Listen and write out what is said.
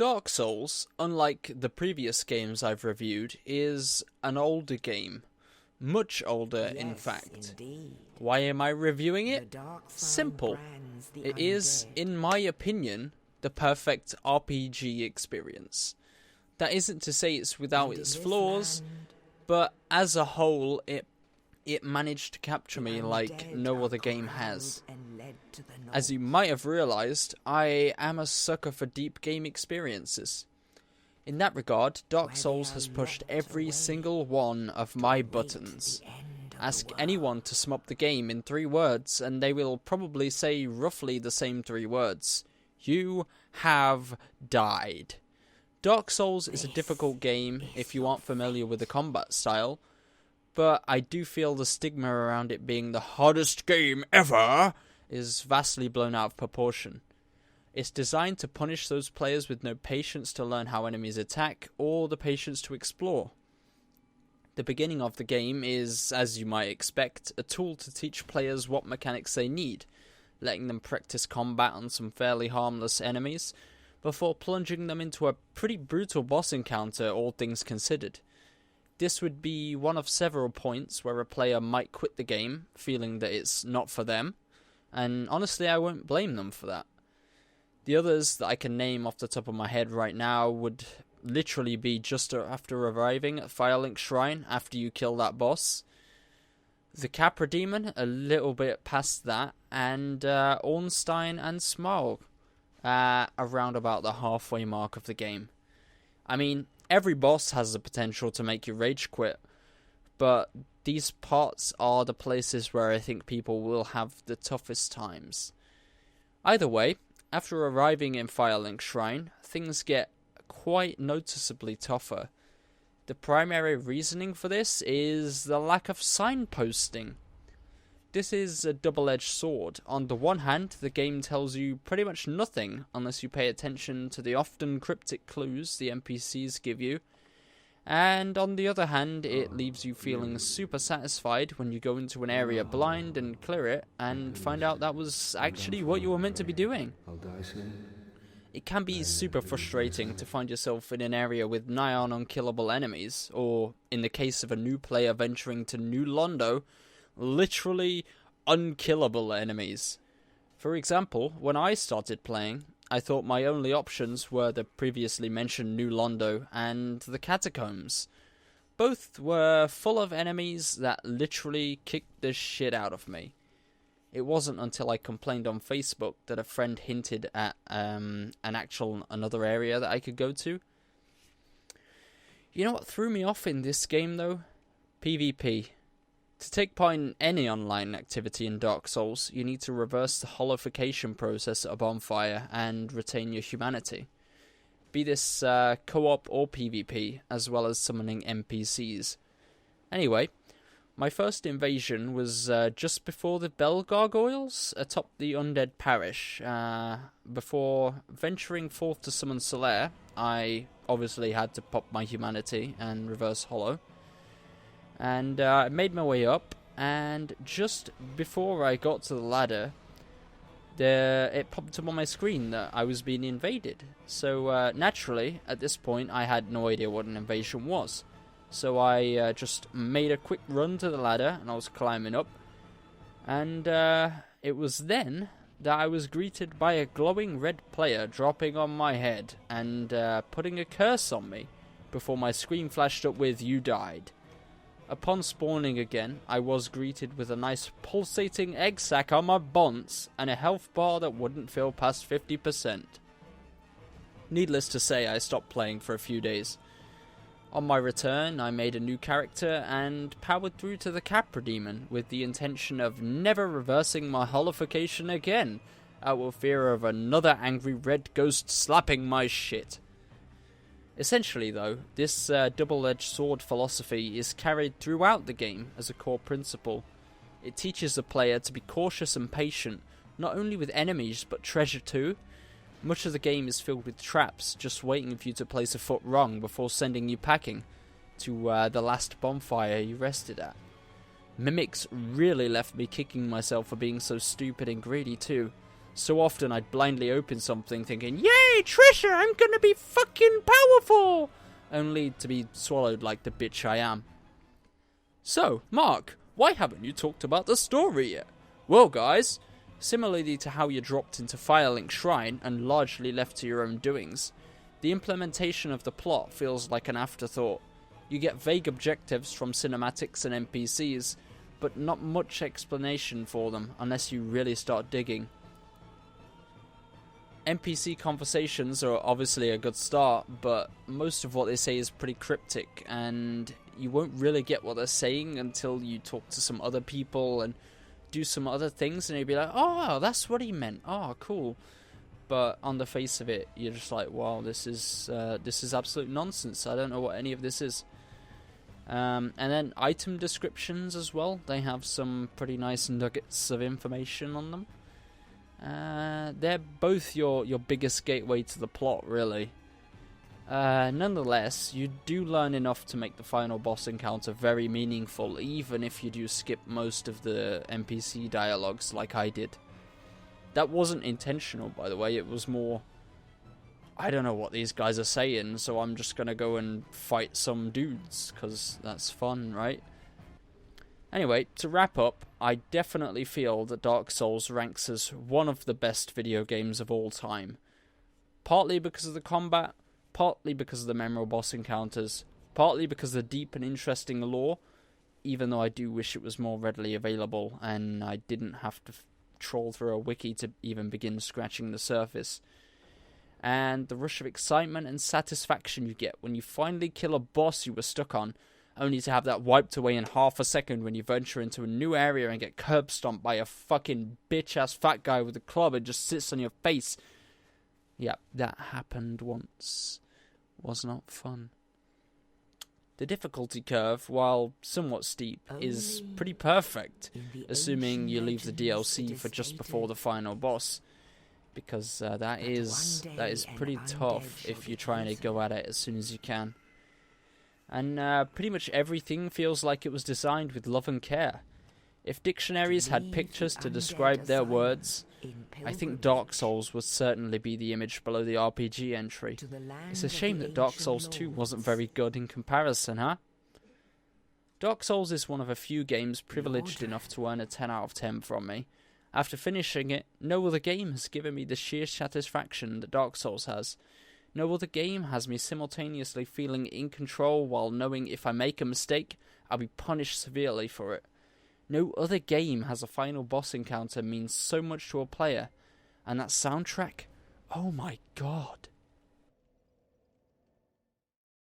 Dark Souls, unlike the previous games I've reviewed, is an older game. Much older, in fact. Indeed. Why am I reviewing The it? dark side Simple. brands the It is, undead. in my opinion, the perfect RPG experience. That isn't to say it's without And in its this flaws, land, but as a whole, it managed to capture the me like undead no are other game crowed has. and led to the As you north. might have realised, I am a sucker for deep game experiences. In that regard, Dark Where they Souls are has pushed locked every away single one of my Wait buttons. the end of Ask the world. anyone to sum up the game in 3 words, and they will probably say roughly the same 3 words. You have died. Dark Souls is a difficult game if you aren't familiar with the combat style, but I do feel the stigma around it being the hardest game ever is vastly blown out of proportion. It's designed to punish those players with no patience to learn how enemies attack or the patience to explore. The beginning of the game is, as you might expect, a tool to teach players what mechanics they need, letting them practice combat on some fairly harmless enemies, before plunging them into a pretty brutal boss encounter, all things considered. This would be one of several points where a player might quit the game, feeling that it's not for them, and honestly I won't blame them for that. The others that I can name off the top of my head right now would literally be just after arriving at Firelink Shrine after you kill that boss, the Capra Demon a little bit past that, and Ornstein and Smaug around about the halfway mark of the game. I mean, every boss has the potential to make you rage quit, but these parts are the places where I think people will have the toughest times. Either way, after arriving in Firelink Shrine, things get quite noticeably tougher. The primary reasoning for this is the lack of signposting. This is a double-edged sword. On the one hand, the game tells you pretty much nothing unless you pay attention to the often cryptic clues the NPCs give you, and on the other hand, it leaves you feeling super satisfied when you go into an area blind and clear it and find out that was actually what you were meant to be doing. I'll die soon. It can be super frustrating to find yourself in an area with nigh on unkillable enemies, or, in the case of a new player venturing to New Londo, literally unkillable enemies. For example, when I started playing, I thought my only options were the previously mentioned New Londo and the Catacombs. Both were full of enemies that literally kicked the shit out of me. It wasn't until I complained on Facebook that a friend hinted at another area that I could go to. You know what threw me off in this game though? PvP. To take part in any online activity in Dark Souls, you need to reverse the holification process at a bonfire and retain your humanity. Be this co-op or PvP, as well as summoning NPCs. Anyway, my first invasion was just before the Bell Gargoyles atop the Undead Parish. Before venturing forth to summon Solaire, I obviously had to pop my humanity and reverse holo. And I made my way up, and just before I got to the ladder, it popped up on my screen that I was being invaded. So naturally, at this point, I had no idea what an invasion was. So I just made a quick run to the ladder, and I was climbing up. And it was then that I was greeted by a glowing red player dropping on my head and putting a curse on me, before my screen flashed up with "You died." Upon spawning again, I was greeted with a nice pulsating egg sac on my bonce and a health bar that wouldn't fill past 50%. Needless to say, I stopped playing for a few days. On my return, I made a new character and powered through to the Capra Demon with the intention of never reversing my holification again, out of fear of another angry red ghost slapping my shit. Essentially though, this double-edged sword philosophy is carried throughout the game as a core principle. It teaches the player to be cautious and patient, not only with enemies but treasure too. Much of the game is filled with traps, just waiting for you to place a foot wrong before sending you packing to the last bonfire you rested at. Mimics really left me kicking myself for being so stupid and greedy too. So often I'd blindly open something thinking, yay, treasure, I'm gonna be fucking powerful! Only to be swallowed like the bitch I am. So, Mark, why haven't you talked about the story yet? Well, guys, similarly to how you dropped into Firelink Shrine and largely left to your own doings, the implementation of the plot feels like an afterthought. You get vague objectives from cinematics and NPCs, but not much explanation for them unless you really start digging. NPC conversations are obviously a good start, but most of what they say is pretty cryptic, and you won't really get what they're saying until you talk to some other people and do some other things, and you'll be like, oh, that's what he meant. Oh, cool. But on the face of it, you're just like, wow, this is absolute nonsense. I don't know what any of this is. And then item descriptions as well. They have some pretty nice nuggets of information on them. They're both your biggest gateway to the plot, really. Nonetheless, you do learn enough to make the final boss encounter very meaningful, even if you do skip most of the NPC dialogues like I did. That wasn't intentional, by the way. It was more, I don't know what these guys are saying, so I'm just gonna go and fight some dudes, because that's fun, right? Anyway, to wrap up, I definitely feel that Dark Souls ranks as one of the best video games of all time. Partly because of the combat, partly because of the memorable boss encounters, partly because of the deep and interesting lore, even though I do wish it was more readily available and I didn't have to troll through a wiki to even begin scratching the surface. And the rush of excitement and satisfaction you get when you finally kill a boss you were stuck on, only to have that wiped away in half a second when you venture into a new area and get curb stomped by a fucking bitch-ass fat guy with a club and just sits on your face. Yeah, that happened once. Was not fun. The difficulty curve, while somewhat steep, is pretty perfect, assuming you leave the DLC for just before the final boss, because that is pretty tough if you're trying to go at it as soon as you can. And pretty much everything feels like it was designed with love and care. If dictionaries had pictures to describe their words, I think Dark Souls would certainly be the image below the RPG entry. It's a shame that Dark Souls 2 wasn't very good in comparison, huh? Dark Souls is one of a few games privileged enough to earn a 10 out of 10 from me. After finishing it, no other game has given me the sheer satisfaction that Dark Souls has. No other game has me simultaneously feeling in control while knowing if I make a mistake, I'll be punished severely for it. No other game has a final boss encounter mean so much to a player. And that soundtrack? Oh my god.